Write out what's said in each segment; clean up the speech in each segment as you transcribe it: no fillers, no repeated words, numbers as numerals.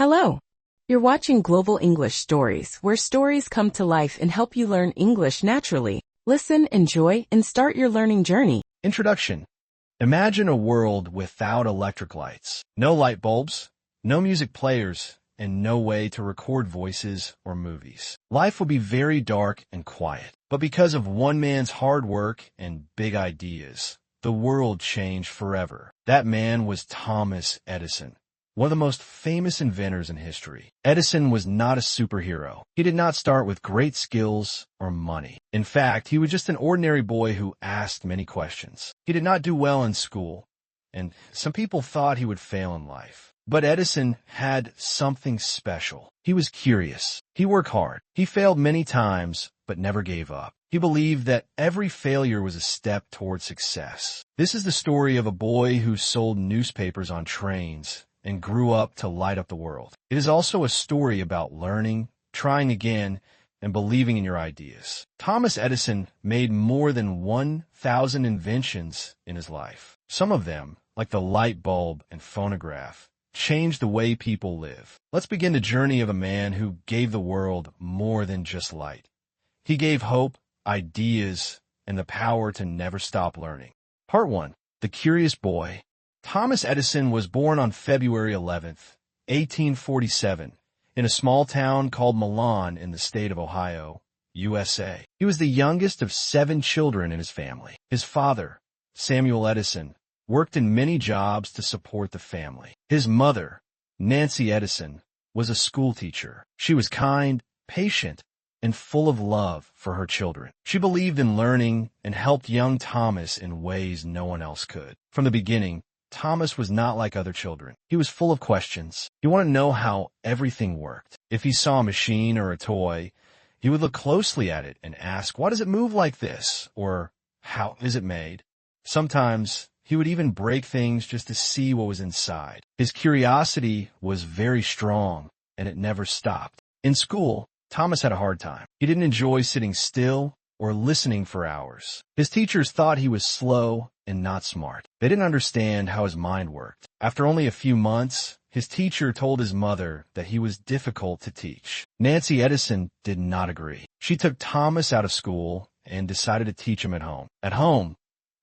Hello. You're watching Global English Stories, where stories come to life and help you learn English naturally. Listen, enjoy, and start your learning journey. Introduction. Imagine a world without electric lights. No light bulbs, no music players, and no way to record voices or movies. Life would be very dark and quiet. But because of one man's hard work and big ideas, the world changed forever. That man was Thomas Edison, one of the most famous inventors in history. Edison was not a superhero. He did not start with great skills or money. In fact, he was just an ordinary boy who asked many questions. He did not do well in school, and some people thought he would fail in life. But Edison had something special. He was curious. He worked hard. He failed many times, but never gave up. He believed that every failure was a step toward success. This is the story of a boy who sold newspapers on trains and grew up to light up the world. It is also a story about learning, trying again, and believing in your ideas. Thomas Edison made more than 1,000 inventions in his life. Some of them, like the light bulb and phonograph, changed the way people live. Let's begin the journey of a man who gave the world more than just light. He gave hope, ideas, and the power to never stop learning. Part 1. The Curious Boy. Thomas Edison was born on February 11th, 1847, in a small town called Milan in the state of Ohio, USA. He was the youngest of 7 children in his family. His father, Samuel Edison, worked in many jobs to support the family. His mother, Nancy Edison, was a schoolteacher. She was kind, patient, and full of love for her children. She believed in learning and helped young Thomas in ways no one else could. From the beginning, Thomas was not like other children. He was full of questions. He wanted to know how everything worked. If he saw a machine or a toy, he would look closely at it and ask, "Why does it move like this?" Or, "How is it made?" Sometimes he would even break things just to see what was inside. His curiosity was very strong, and it never stopped. In school, Thomas had a hard time. He didn't enjoy sitting still or listening for hours. His teachers thought he was slow and not smart. They didn't understand how his mind worked. After only a few months, his teacher told his mother that he was difficult to teach. Nancy Edison did not agree. She took Thomas out of school and decided to teach him at home. At home,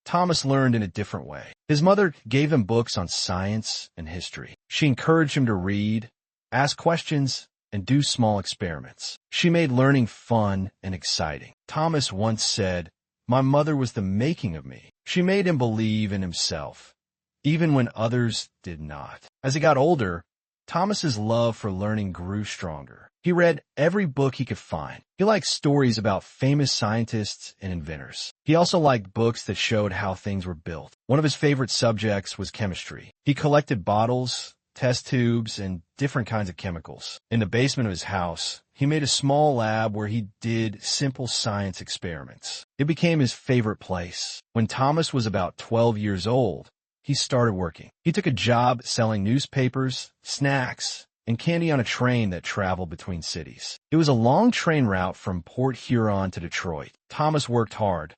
Thomas learned in a different way. His mother gave him books on science and history. She encouraged him to read, ask questions, and do small experiments. She made learning fun and exciting. Thomas once said, "My mother was the making of me." She made him believe in himself, even when others did not. As he got older, Thomas's love for learning grew stronger. He read every book he could find. He liked stories about famous scientists and inventors. He also liked books that showed how things were built. One of his favorite subjects was chemistry. He collected bottles, test tubes, and different kinds of chemicals. In the basement of his house, he made a small lab where he did simple science experiments. It became his favorite place. When Thomas was about 12 years old, he started working. He took a job selling newspapers, snacks, and candy on a train that traveled between cities. It was a long train route from Port Huron to Detroit. Thomas worked hard,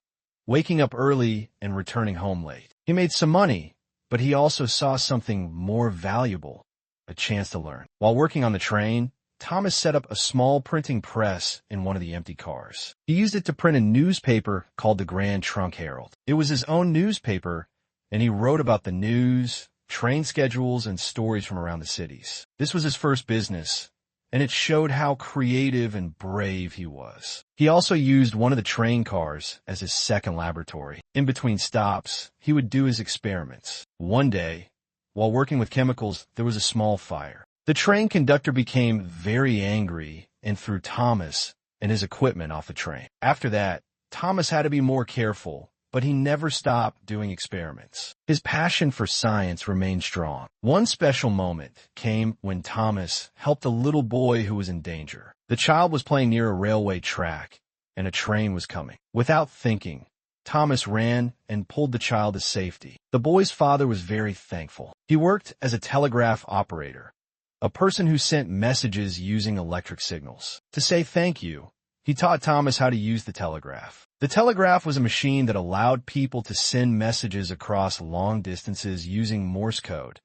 waking up early and returning home late. He made some money, but he also saw something more valuable, a chance to learn. While working on the train, Thomas set up a small printing press in one of the empty cars. He used it to print a newspaper called the Grand Trunk Herald. It was his own newspaper, and he wrote about the news, train schedules, and stories from around the cities. This was his first business, and it showed how creative and brave he was. He also used one of the train cars as his second laboratory. In between stops, he would do his experiments. One day, while working with chemicals, there was a small fire. The train conductor became very angry and threw Thomas and his equipment off the train. After that, Thomas had to be more careful, but he never stopped doing experiments. His passion for science remained strong. One special moment came when Thomas helped a little boy who was in danger. The child was playing near a railway track, and a train was coming. Without thinking, Thomas ran and pulled the child to safety. The boy's father was very thankful. He worked as a telegraph operator, a person who sent messages using electric signals. To say thank you, he taught Thomas how to use the telegraph. The telegraph was a machine that allowed people to send messages across long distances using Morse code,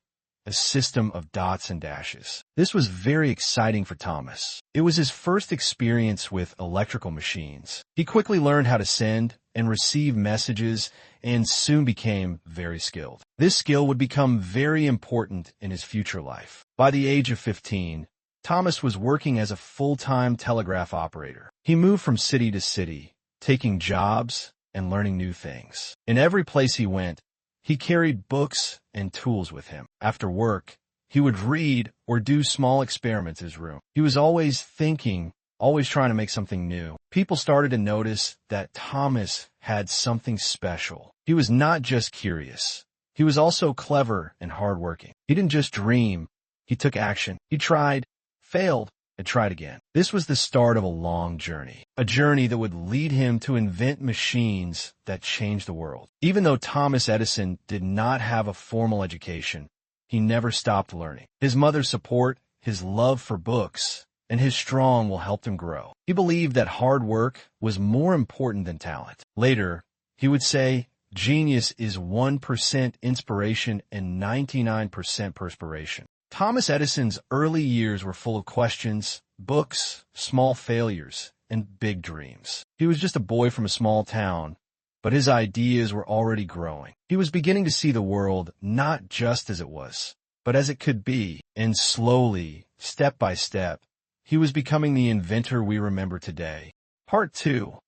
a system of dots and dashes. This was very exciting for Thomas. It was his first experience with electrical machines. He quickly learned how to send and receive messages and soon became very skilled. This skill would become very important in his future life. By the age of 15, Thomas was working as a full-time telegraph operator. He moved from city to city, taking jobs and learning new things. In every place he went, he carried books and tools with him. After work, he would read or do small experiments in his room. He was always thinking, always trying to make something new. People started to notice that Thomas had something special. He was not just curious. He was also clever and hardworking. He didn't just dream. He took action. He tried, failed, and tried again. This was the start of a long journey, a journey that would lead him to invent machines that changed the world. Even though Thomas Edison did not have a formal education, he never stopped learning. His mother's support, his love for books, and his strong will helped him grow. He believed that hard work was more important than talent. Later, he would say, "Genius is 1% inspiration and 99% perspiration." Thomas Edison's early years were full of questions, books, small failures, and big dreams. He was just a boy from a small town, but his ideas were already growing. He was beginning to see the world not just as it was, but as it could be, and slowly, step by step, he was becoming the inventor we remember today. Part 2.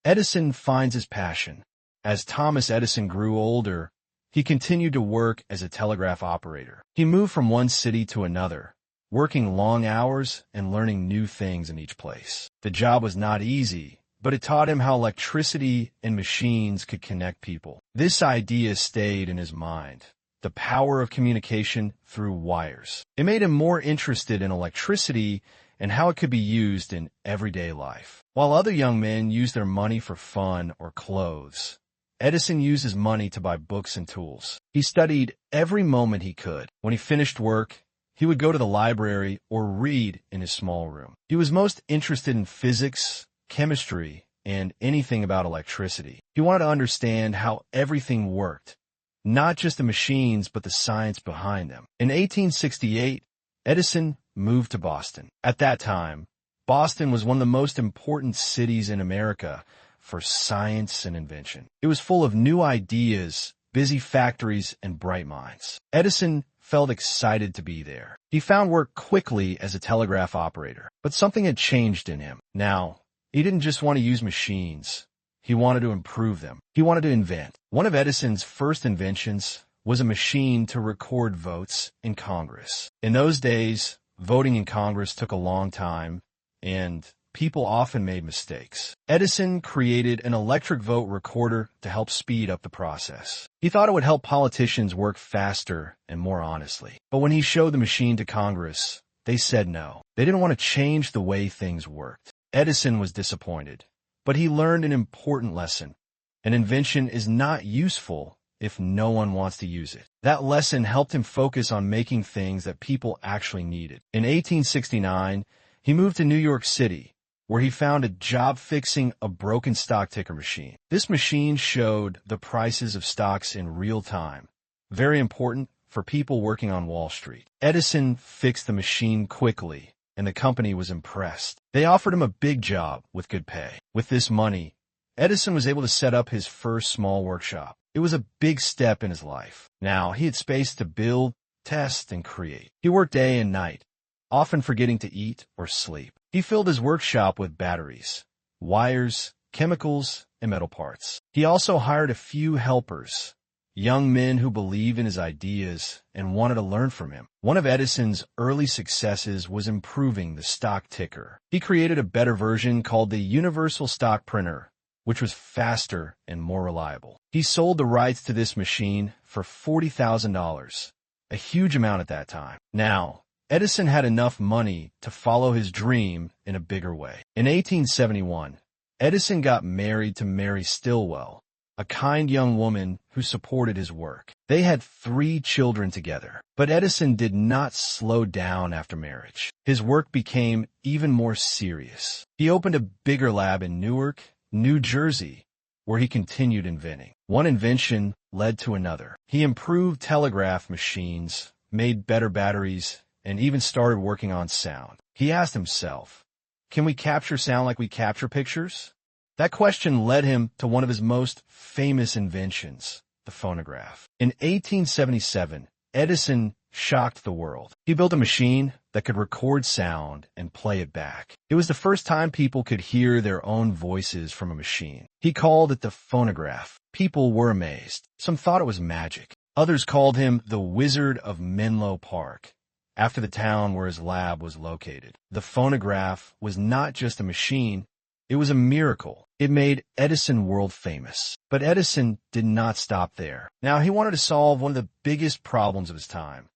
Edison finds his passion. As Thomas Edison grew older, he continued to work as a telegraph operator. He moved from one city to another, working long hours and learning new things in each place. The job was not easy, but it taught him how electricity and machines could connect people. This idea stayed in his mind, the power of communication through wires. It made him more interested in electricity and how it could be used in everyday life. While other young men used their money for fun or clothes, Edison used his money to buy books and tools. He studied every moment he could. When he finished work, he would go to the library or read in his small room. He was most interested in physics, chemistry, and anything about electricity. He wanted to understand how everything worked, not just the machines, but the science behind them. In 1868, Edison moved to Boston. At that time, Boston was one of the most important cities in America for science and invention. It was full of new ideas, busy factories, and bright minds. Edison felt excited to be there. He found work quickly as a telegraph operator, but something had changed in him. Now, he didn't just want to use machines. He wanted to improve them. He wanted to invent. One of Edison's first inventions was a machine to record votes in Congress. In those days, voting in Congress took a long time, and people often made mistakes. Edison created an electric vote recorder to help speed up the process. He thought it would help politicians work faster and more honestly. But when he showed the machine to Congress, they said no. They didn't want to change the way things worked. Edison was disappointed, but he learned an important lesson. An invention is not useful if no one wants to use it. That lesson helped him focus on making things that people actually needed. In 1869, he moved to New York City, where he found a job fixing a broken stock ticker machine. This machine showed the prices of stocks in real time, very important for people working on Wall Street. Edison fixed the machine quickly, and the company was impressed. They offered him a big job with good pay. With this money, Edison was able to set up his first small workshop. It was a big step in his life. Now, he had space to build, test, and create. He worked day and night, often forgetting to eat or sleep. He filled his workshop with batteries, wires, chemicals, and metal parts. He also hired a few helpers, young men who believed in his ideas and wanted to learn from him. One of Edison's early successes was improving the stock ticker. He created a better version called the Universal Stock Printer, which was faster and more reliable. He sold the rights to this machine for $40,000, a huge amount at that time. Now, Edison had enough money to follow his dream in a bigger way. In 1871, Edison got married to Mary Stilwell, a kind young woman who supported his work. They had 3 children together, but Edison did not slow down after marriage. His work became even more serious. He opened a bigger lab in Newark, New Jersey, where he continued inventing. One invention led to another. He improved telegraph machines, made better batteries, and even started working on sound. He asked himself, can we capture sound like we capture pictures? That question led him to one of his most famous inventions, the phonograph. In 1877, Edison shocked the world. He built a machine that could record sound and play it back. It was the first time people could hear their own voices from a machine. He called it the phonograph. People were amazed. Some thought it was magic. Others called him the Wizard of Menlo Park, after the town where his lab was located. The phonograph was not just a machine, it was a miracle. It made Edison world famous. But Edison did not stop there. Now he wanted to solve one of the biggest problems of his time: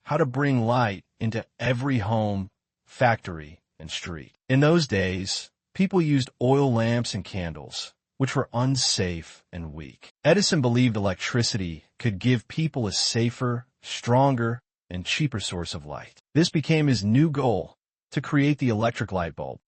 how to bring light into every home, factory, and street. In those days, people used oil lamps and candles, which were unsafe and weak. Edison believed electricity could give people a safer, stronger, and cheaper source of light. This became his new goal: to create the electric light bulb.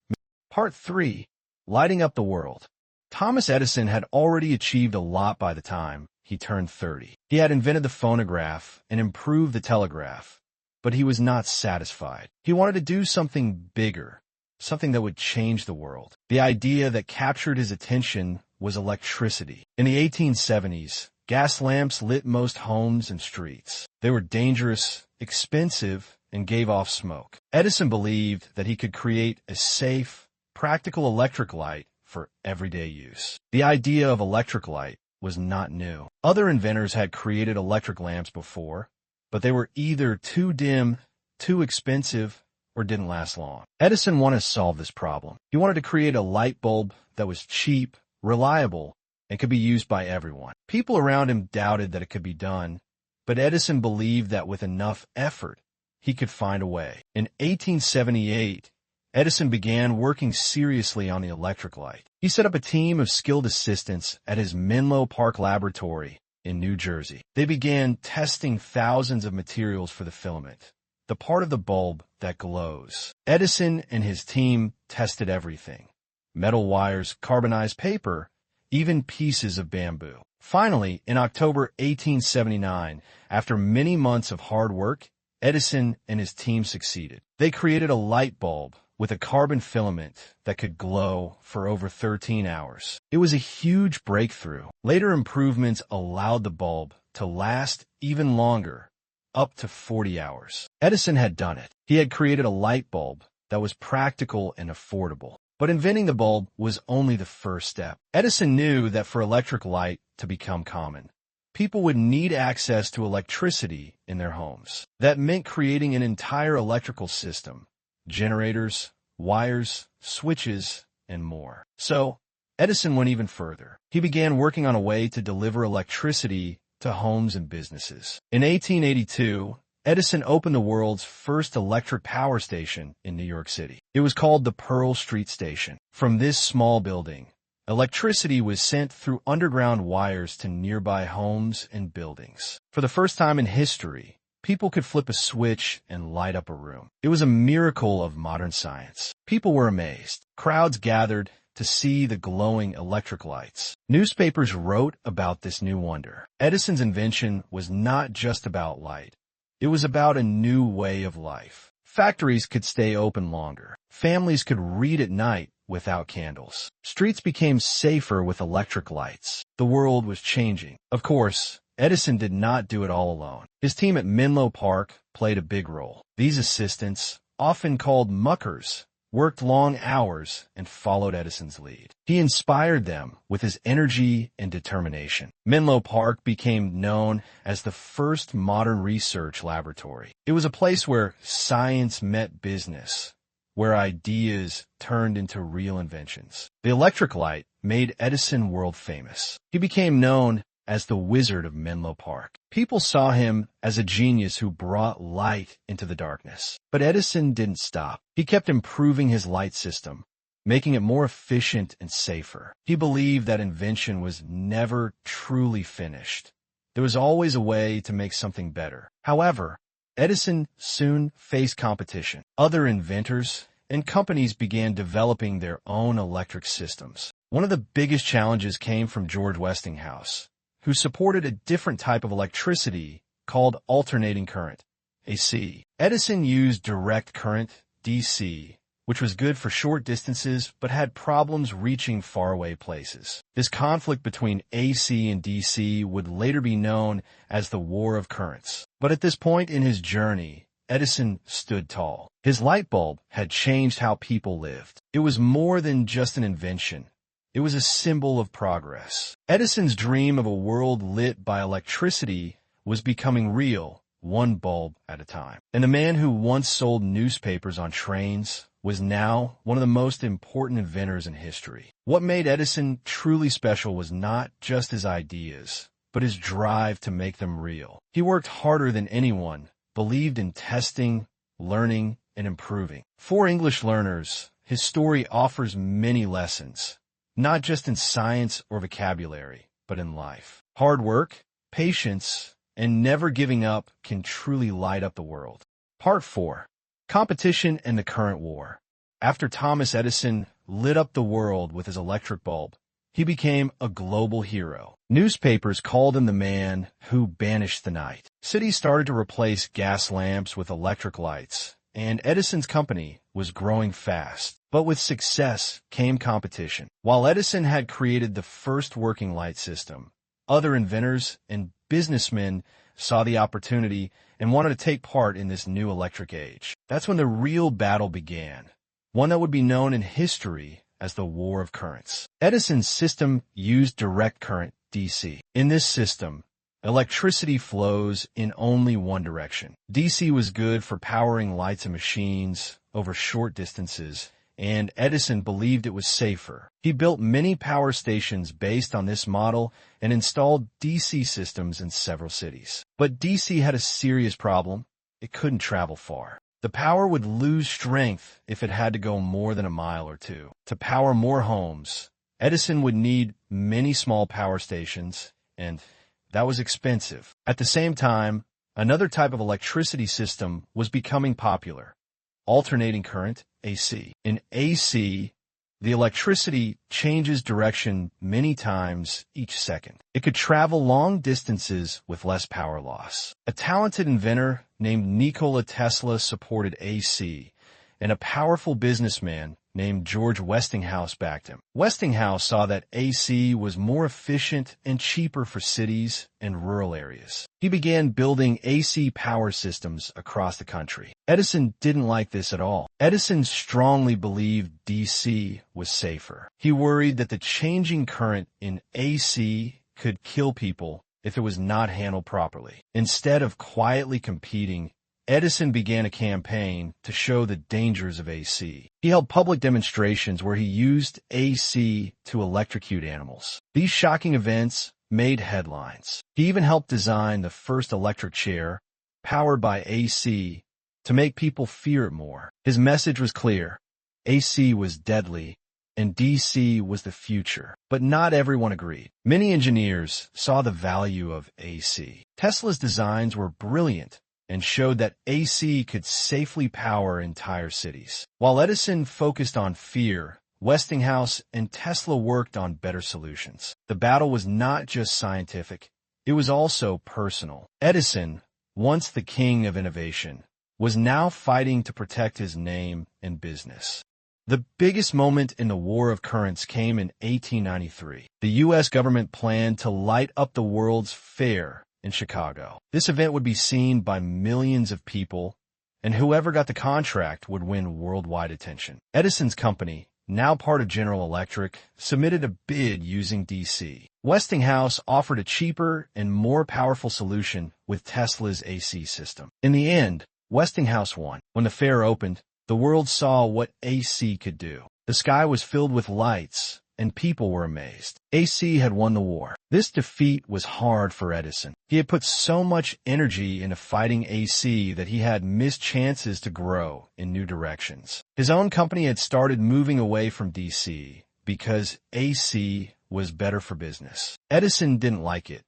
Part 3. Lighting up the world. Thomas Edison had already achieved a lot by the time he turned 30. He had invented the phonograph and improved the telegraph, but he was not satisfied. He wanted to do something bigger, something that would change the world. The idea that captured his attention was electricity. In the 1870s, gas lamps lit most homes and streets. They were dangerous, expensive, and gave off smoke. Edison believed that he could create a safe, practical electric light for everyday use. The idea of electric light was not new. Other inventors had created electric lamps before, but they were either too dim, too expensive, or didn't last long. Edison wanted to solve this problem. He wanted to create a light bulb that was cheap, reliable, and could be used by everyone. People around him doubted that it could be done, but Edison believed that with enough effort, he could find a way. In 1878, Edison began working seriously on the electric light. He set up a team of skilled assistants at his Menlo Park laboratory in New Jersey. They began testing thousands of materials for the filament, the part of the bulb that glows. Edison and his team tested everything: metal wires, carbonized paper, even pieces of bamboo. Finally, in October 1879, after many months of hard work, Edison and his team succeeded. They created a light bulb with a carbon filament that could glow for over 13 hours. It was a huge breakthrough. Later improvements allowed the bulb to last even longer, up to 40 hours. Edison had done it. He had created a light bulb that was practical and affordable. But inventing the bulb was only the first step. Edison knew that for electric light to become common, people would need access to electricity in their homes. That meant creating an entire electrical system: generators, wires, switches, and more. So, Edison went even further. He began working on a way to deliver electricity to homes and businesses. In 1882, Edison opened the world's first electric power station in New York City. It was called the Pearl Street Station. From this small building, electricity was sent through underground wires to nearby homes and buildings. For the first time in history, people could flip a switch and light up a room. It was a miracle of modern science. People were amazed. Crowds gathered to see the glowing electric lights. Newspapers wrote about this new wonder. Edison's invention was not just about light. It was about a new way of life. Factories could stay open longer. Families could read at night without candles. Streets became safer with electric lights. The world was changing. Of course, Edison did not do it all alone. His team at Menlo Park played a big role. These assistants, often called muckers, worked long hours and followed Edison's lead. He inspired them with his energy and determination. Menlo Park became known as the first modern research laboratory. It was a place where science met business, where ideas turned into real inventions. The electric light made Edison world famous. He became known as the Wizard of Menlo Park. People saw him as a genius who brought light into the darkness. But Edison didn't stop. He kept improving his light system, making it more efficient and safer. He believed that invention was never truly finished. There was always a way to make something better. However, Edison soon faced competition. Other inventors and companies began developing their own electric systems. One of the biggest challenges came from George Westinghouse, who supported a different type of electricity called alternating current. AC. Edison used direct current, DC, which was good for short distances but had problems reaching faraway places. This conflict between AC and DC would later be known as the War of Currents. But at this point in his journey, Edison stood tall. His light bulb had changed how people lived. It was more than just an invention. It was a symbol of progress. Edison's dream of a world lit by electricity was becoming real, one bulb at a time. And the man who once sold newspapers on trains was now one of the most important inventors in history. What made Edison truly special was not just his ideas, but his drive to make them real. He worked harder than anyone, believed in testing, learning, and improving. For English learners, his story offers many lessons, not just in science or vocabulary, but in life. Hard work, patience, and never giving up can truly light up the world. Part 4. Competition and the Current War. After Thomas Edison lit up the world with his electric bulb, he became a global hero. Newspapers called him the man who banished the night. Cities started to replace gas lamps with electric lights, and Edison's company was growing fast. But with success came competition. While Edison had created the first working light system, other inventors and businessmen saw the opportunity and wanted to take part in this new electric age. That's when the real battle began, one that would be known in history as the War of Currents. Edison's system used direct current, DC. In this system, electricity flows in only one direction. DC was good for powering lights and machines over short distances, and Edison believed it was safer. He built many power stations based on this model and installed DC systems in several cities. But DC had a serious problem. It couldn't travel far. The power would lose strength if it had to go more than a mile or two. To power more homes, Edison would need many small power stations, and that was expensive. At the same time, another type of electricity system was becoming popular: alternating current, AC. In AC, the electricity changes direction many times each second. It could travel long distances with less power loss. A talented inventor named Nikola Tesla supported AC, and a powerful businessman named George Westinghouse backed him. Westinghouse saw that AC was more efficient and cheaper for cities and rural areas. He began building AC power systems across the country. Edison didn't like this at all. Edison strongly believed DC was safer. He worried that the changing current in AC could kill people if it was not handled properly. Instead of quietly competing, Edison began a campaign to show the dangers of AC. He held public demonstrations where he used AC to electrocute animals. These shocking events made headlines. He even helped design the first electric chair, powered by AC, to make people fear it more. His message was clear: AC was deadly, and DC was the future. But not everyone agreed. Many engineers saw the value of AC. Tesla's designs were brilliant and showed that AC could safely power entire cities. While Edison focused on fear, Westinghouse and Tesla worked on better solutions. The battle was not just scientific, it was also personal. Edison, once the king of innovation, was now fighting to protect his name and business. The biggest moment in the War of Currents came in 1893. The U.S. government planned to light up the World's Fair in Chicago. This event would be seen by millions of people, and whoever got the contract would win worldwide attention. Edison's company, now part of General Electric, submitted a bid using DC. Westinghouse offered a cheaper and more powerful solution with Tesla's AC system. In the end, Westinghouse won. When the fair opened, the world saw what AC could do. The sky was filled with lights, and people were amazed. AC had won the war. This defeat was hard for Edison. He had put so much energy into fighting AC that he had missed chances to grow in new directions. His own company had started moving away from DC because AC was better for business. Edison didn't like it,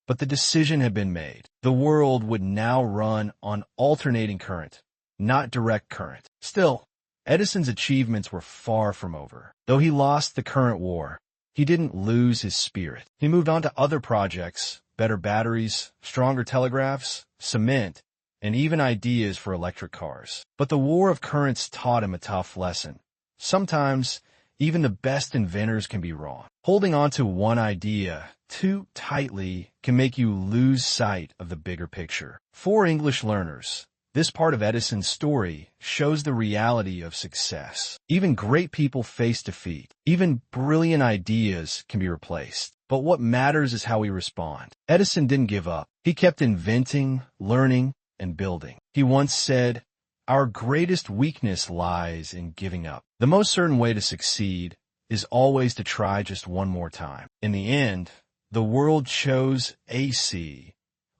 but the decision had been made. The world would now run on alternating current, not direct current. Still, Edison's achievements were far from over. Though he lost the current war, he didn't lose his spirit. He moved on to other projects: better batteries, stronger telegraphs, cement, and even ideas for electric cars. But the war of currents taught him a tough lesson. Sometimes, even the best inventors can be wrong. Holding on to one idea too tightly can make you lose sight of the bigger picture. For English learners, this part of Edison's story shows the reality of success. Even great people face defeat. Even brilliant ideas can be replaced. But what matters is how we respond. Edison didn't give up. He kept inventing, learning, and building. He once said, "Our greatest weakness lies in giving up. The most certain way to succeed is always to try just one more time." In the end, the world chose AC,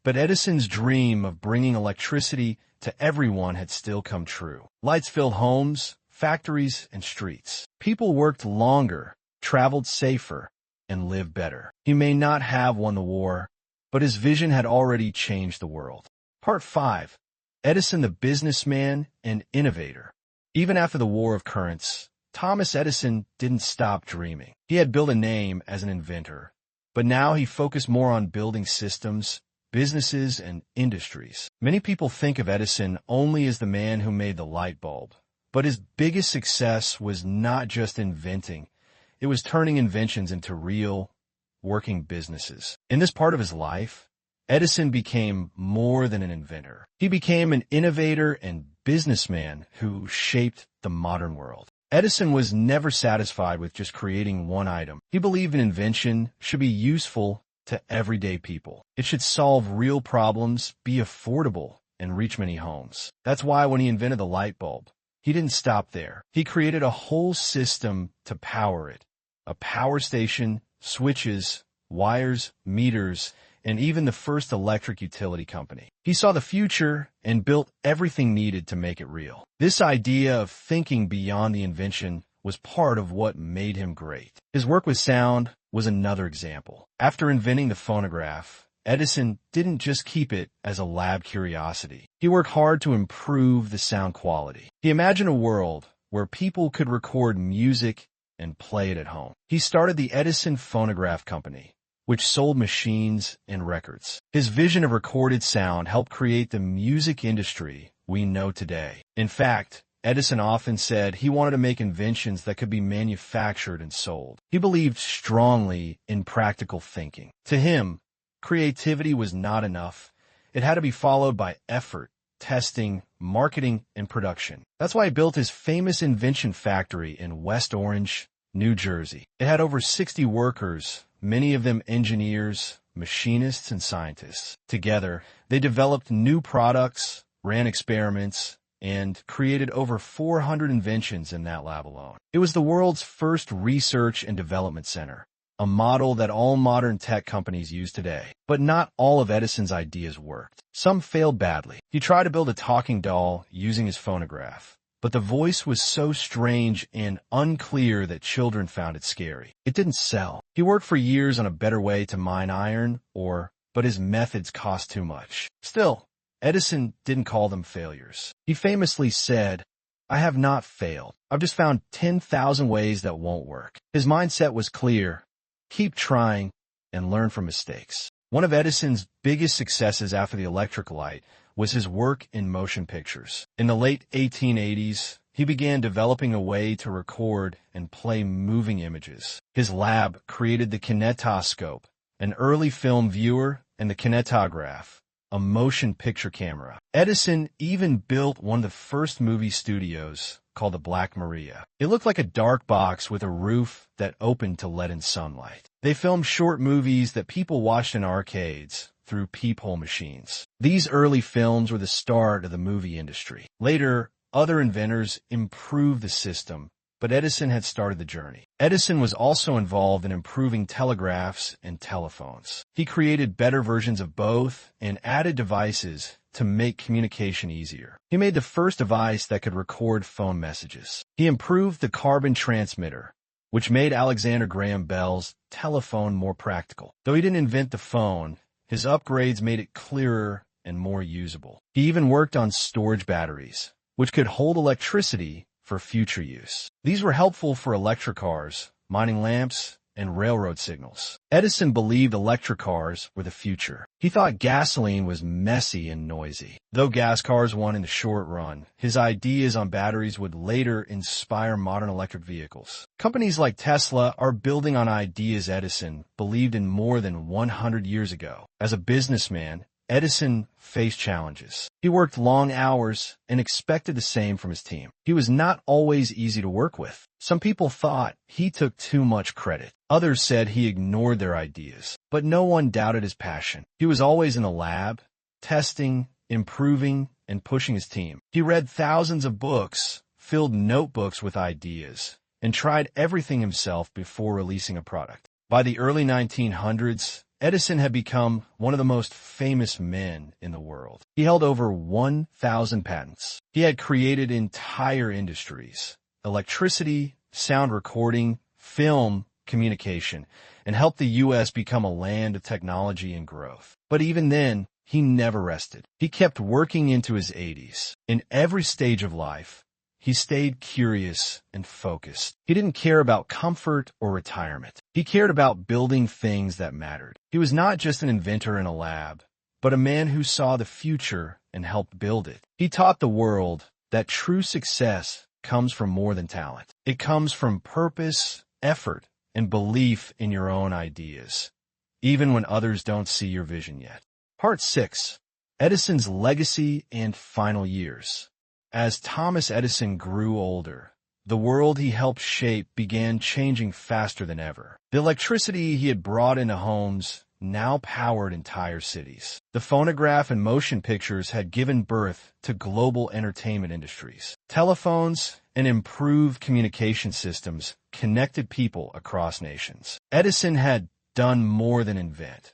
but Edison's dream of bringing electricity to everyone had still come true. Lights filled homes, factories, and streets. People worked longer, traveled safer, and lived better. He may not have won the war, but his vision had already changed the world. Part 5. Edison the businessman and innovator. Even after the War of Currents, Thomas Edison didn't stop dreaming. He had built a name as an inventor, but now he focused more on building systems, businesses, and industries. Many people think of Edison only as the man who made the light bulb, but his biggest success was not just inventing. It was turning inventions into real, working businesses. In this part of his life, Edison became more than an inventor. He became an innovator and businessman who shaped the modern world. Edison was never satisfied with just creating one item. He believed an invention should be useful to everyday people. It should solve real problems, be affordable, and reach many homes. That's why when he invented the light bulb, he didn't stop there. He created a whole system to power it. A power station, switches, wires, meters, and even the first electric utility company. He saw the future and built everything needed to make it real. This idea of thinking beyond the invention was part of what made him great. His work with sound was another example. After inventing the phonograph, Edison didn't just keep it as a lab curiosity. He worked hard to improve the sound quality. He imagined a world where people could record music and play it at home. He started the Edison Phonograph Company, which sold machines and records. His vision of recorded sound helped create the music industry we know today. In fact, Edison often said he wanted to make inventions that could be manufactured and sold. He believed strongly in practical thinking. To him, creativity was not enough. It had to be followed by effort, testing, marketing, and production. That's why he built his famous invention factory in West Orange, New Jersey. It had over 60 workers, many of them engineers, machinists, and scientists. Together, they developed new products, ran experiments, and created over 400 inventions in that lab alone. It was the world's first research and development center, a model that all modern tech companies use today. But not all of Edison's ideas worked. Some failed badly. He tried to build a talking doll using his phonograph, but the voice was so strange and unclear that children found it scary. It didn't sell. He worked for years on a better way to mine iron, but his methods cost too much. Still, Edison didn't call them failures. He famously said, "I have not failed. I've just found 10,000 ways that won't work." His mindset was clear: keep trying and learn from mistakes. One of Edison's biggest successes after the electric light was his work in motion pictures. In the late 1880s, he began developing a way to record and play moving images. His lab created the kinetoscope, an early film viewer, and the kinetograph, a motion picture camera. Edison even built one of the first movie studios, called the Black Maria. It looked like a dark box with a roof that opened to let in sunlight. They filmed short movies that people watched in arcades through peephole machines. These early films were the start of the movie industry. Later, other inventors improved the system, but Edison had started the journey. Edison was also involved in improving telegraphs and telephones. He created better versions of both and added devices to make communication easier. He made the first device that could record phone messages. He improved the carbon transmitter, which made Alexander Graham Bell's telephone more practical. Though he didn't invent the phone, his upgrades made it clearer and more usable. He even worked on storage batteries, which could hold electricity for future use. These were helpful for electric cars, mining lamps, and railroad signals. Edison believed electric cars were the future. He thought gasoline was messy and noisy. Though gas cars won in the short run, his ideas on batteries would later inspire modern electric vehicles. Companies like Tesla are building on ideas Edison believed in more than 100 years ago. As a businessman, Edison faced challenges. He worked long hours and expected the same from his team. He was not always easy to work with. Some people thought he took too much credit. Others said he ignored their ideas, but no one doubted his passion. He was always in the lab, testing, improving, and pushing his team. He read thousands of books, filled notebooks with ideas, and tried everything himself before releasing a product. By the early 1900s, Edison had become one of the most famous men in the world. He held over 1,000 patents. He had created entire industries: electricity, sound recording, film, communication, and helped the U.S. become a land of technology and growth. But even then, he never rested. He kept working into his 80s. In every stage of life, he stayed curious and focused. He didn't care about comfort or retirement. He cared about building things that mattered. He was not just an inventor in a lab, but a man who saw the future and helped build it. He taught the world that true success comes from more than talent. It comes from purpose, effort, and belief in your own ideas, even when others don't see your vision yet. Part 6. Edison's Legacy and Final Years. As Thomas Edison grew older, the world he helped shape began changing faster than ever. The electricity he had brought into homes now powered entire cities. The phonograph and motion pictures had given birth to global entertainment industries. Telephones and improved communication systems connected people across nations. Edison had done more than invent.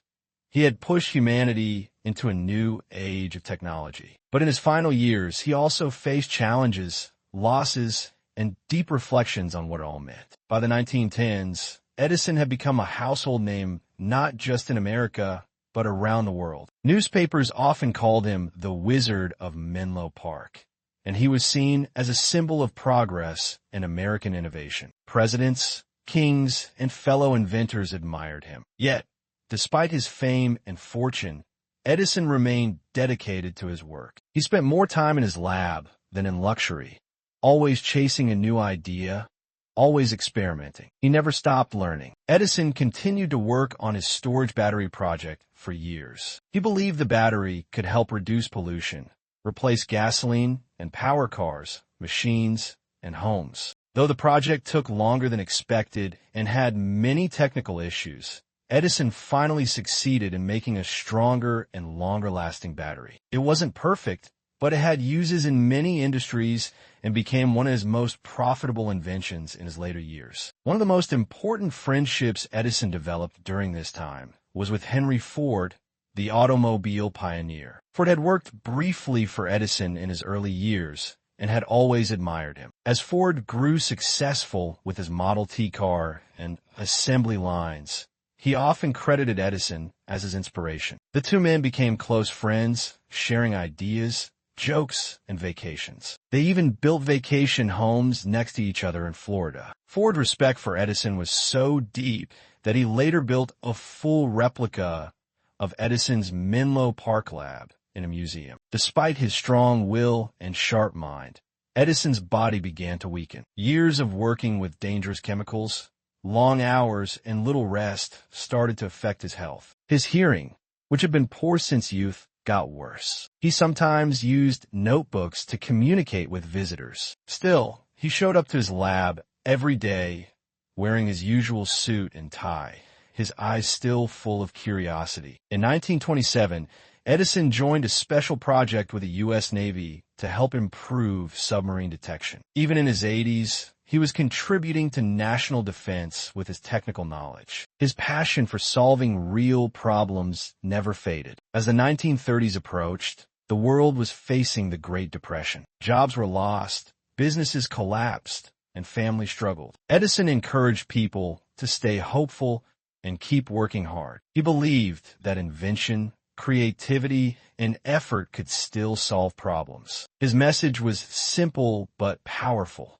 He had pushed humanity into a new age of technology. But in his final years, he also faced challenges, losses, and deep reflections on what it all meant. By the 1910s, Edison had become a household name not just in America, but around the world. Newspapers often called him the Wizard of Menlo Park, and he was seen as a symbol of progress and American innovation. Presidents, kings, and fellow inventors admired him. Yet, despite his fame and fortune, Edison remained dedicated to his work. He spent more time in his lab than in luxury, always chasing a new idea, always experimenting. He never stopped learning. Edison continued to work on his storage battery project for years. He believed the battery could help reduce pollution, replace gasoline and power cars, machines, and homes. Though the project took longer than expected and had many technical issues, Edison finally succeeded in making a stronger and longer-lasting battery. It wasn't perfect, but it had uses in many industries and became one of his most profitable inventions in his later years. One of the most important friendships Edison developed during this time was with Henry Ford, the automobile pioneer. Ford had worked briefly for Edison in his early years and had always admired him. As Ford grew successful with his Model T car and assembly lines, he often credited Edison as his inspiration. The two men became close friends, sharing ideas, jokes, and vacations. They even built vacation homes next to each other in Florida. Ford's respect for Edison was so deep that he later built a full replica of Edison's Menlo Park lab in a museum. Despite his strong will and sharp mind, Edison's body began to weaken. Years of working with dangerous chemicals, long hours, and little rest started to affect his health. His hearing, which had been poor since youth, got worse. He sometimes used notebooks to communicate with visitors. Still, he showed up to his lab every day wearing his usual suit and tie, his eyes still full of curiosity. In 1927, Edison joined a special project with the U.S. Navy to help improve submarine detection. Even in his 80s, he was contributing to national defense with his technical knowledge. His passion for solving real problems never faded. As the 1930s approached, the world was facing the Great Depression. Jobs were lost, businesses collapsed, and families struggled. Edison encouraged people to stay hopeful and keep working hard. He believed that invention, creativity, and effort could still solve problems. His message was simple but powerful.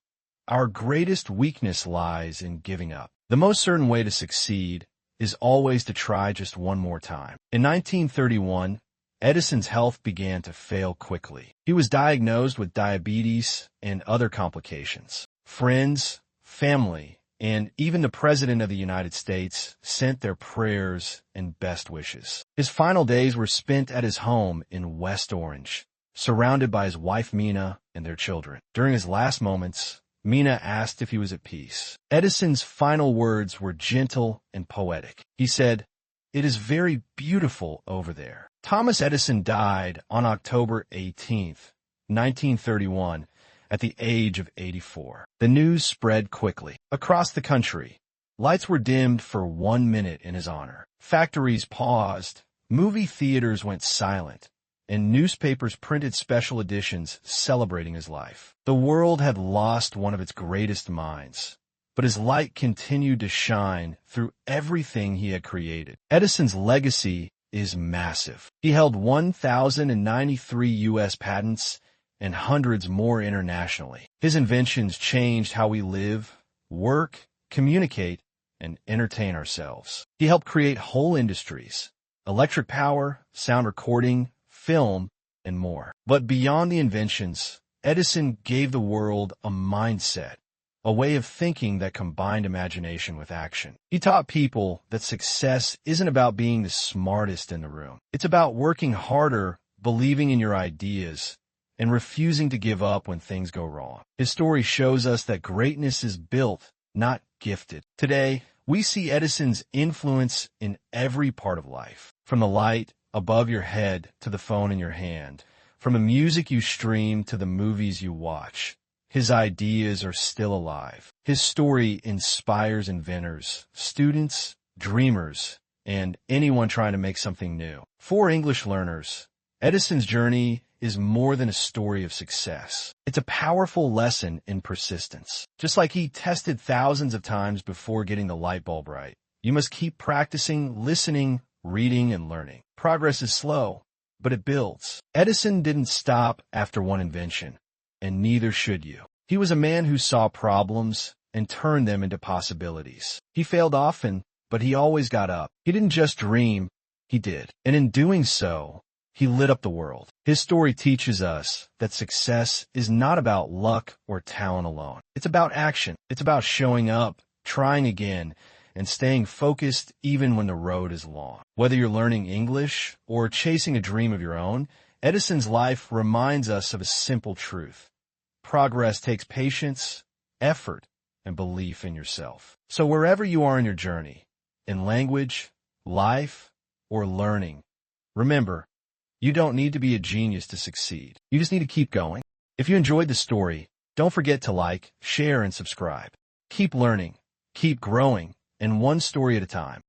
Our greatest weakness lies in giving up. The most certain way to succeed is always to try just one more time. In 1931, Edison's health began to fail quickly. He was diagnosed with diabetes and other complications. Friends, family, and even the President of the United States sent their prayers and best wishes. His final days were spent at his home in West Orange, surrounded by his wife Mina and their children. During his last moments, Mina asked if he was at peace. Edison's final words were gentle and poetic. He said, "It is very beautiful over there." Thomas Edison died on October 18th, 1931, at the age of 84. The news spread quickly. Across the country, lights were dimmed for 1 minute in his honor. Factories paused, movie theaters went silent, and newspapers printed special editions celebrating his life. The world had lost one of its greatest minds, but his light continued to shine through everything he had created. Edison's legacy is massive. He held 1,093 U.S. patents and hundreds more internationally. His inventions changed how we live, work, communicate, and entertain ourselves. He helped create whole industries: electric power, sound recording, film, and more. But beyond the inventions, Edison gave the world a mindset, a way of thinking that combined imagination with action. He taught people that success isn't about being the smartest in the room. It's about working harder, believing in your ideas, and refusing to give up when things go wrong. His story shows us that greatness is built, not gifted. Today, we see Edison's influence in every part of life, from the light above your head to the phone in your hand, from the music you stream to the movies you watch. His ideas are still alive. His story inspires inventors, students, dreamers, and anyone trying to make something new. For English learners, Edison's journey is more than a story of success. It's a powerful lesson in persistence. Just like he tested thousands of times before getting the light bulb right, you must keep practicing, listening, reading, and learning. Progress is slow, but it builds. Edison didn't stop after one invention, and neither should you. He was a man who saw problems and turned them into possibilities. He failed often, but he always got up. He didn't just dream, he did. And in doing so, he lit up the world. His story teaches us that success is not about luck or talent alone. It's about action. It's about showing up, trying again, and staying focused even when the road is long. Whether you're learning English or chasing a dream of your own, Edison's life reminds us of a simple truth. Progress takes patience, effort, and belief in yourself. So wherever you are in your journey, in language, life, or learning, remember, you don't need to be a genius to succeed. You just need to keep going. If you enjoyed the story, don't forget to like, share, and subscribe. Keep learning, keep growing, and one story at a time.